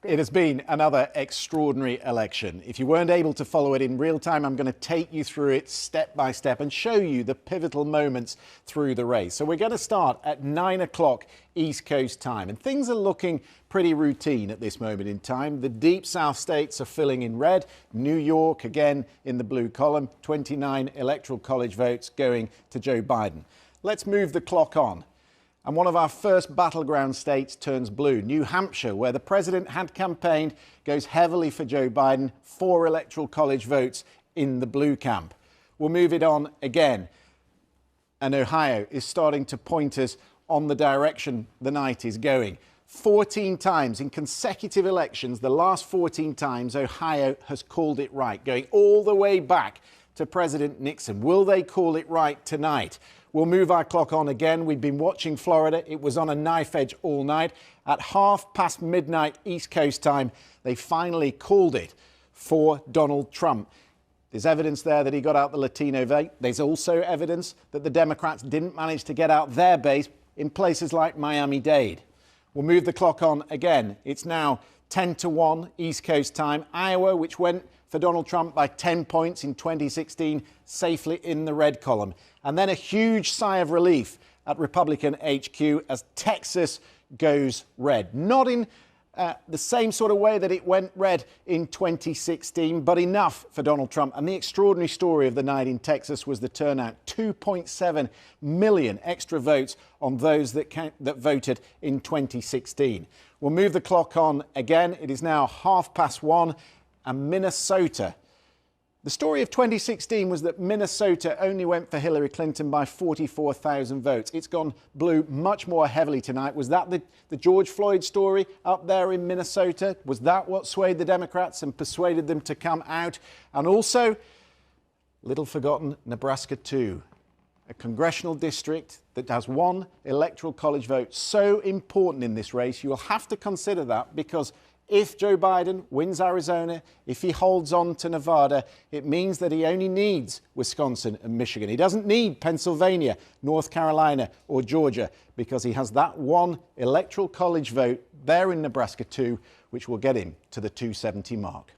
It has been another extraordinary election. If you weren't able to follow it in real time, I'm going to take you through it step by step and show you the pivotal moments through the race. So we're going to start at 9 o'clock East Coast time, and things are looking pretty routine at this moment in time. The deep South states are filling in red. New York again in the blue column. 29 electoral college votes going to Joe Biden. Let's move the clock on. And one of our first battleground states turns blue. New Hampshire, where the president had campaigned, goes heavily for Joe Biden. 4 electoral college votes in the blue camp. We'll move it on again. And Ohio is starting to point us on the direction the night is going. 14 times in consecutive elections, the last 14 times, Ohio has called it right, going all the way back to President Nixon. Will they call it right tonight? We'll move our clock on again. We've been watching Florida. It was on a knife edge all night. At midnight East Coast time, they finally called it for Donald Trump. There's evidence there that he got out the Latino vote. There's also evidence that the Democrats didn't manage to get out their base in places like Miami-Dade. We'll move the clock on again. It's now 10-1 East Coast time. Iowa, which went for Donald Trump by 10 points in 2016, safely in the red column. And then a huge sigh of relief at Republican HQ as Texas goes red. Not in the same sort of way that it went red in 2016, but enough for Donald Trump. And the extraordinary story of the night in Texas was the turnout. 2.7 million extra votes on those that voted in 2016. We'll move the clock on again. It is now 1:30, and Minnesota. The story of 2016 was that Minnesota only went for Hillary Clinton by 44,000 votes. It's gone blue much more heavily tonight. Was that the George Floyd story up there in Minnesota? Was that what swayed the Democrats and persuaded them to come out? And also, little forgotten, Nebraska 2, a congressional district that has 1 electoral college vote. So important in this race. You will have to consider that, because if Joe Biden wins Arizona, if he holds on to Nevada, it means that he only needs Wisconsin and Michigan. He doesn't need Pennsylvania, North Carolina or Georgia, because he has that 1 electoral college vote there in Nebraska 2, which will get him to the 270 mark.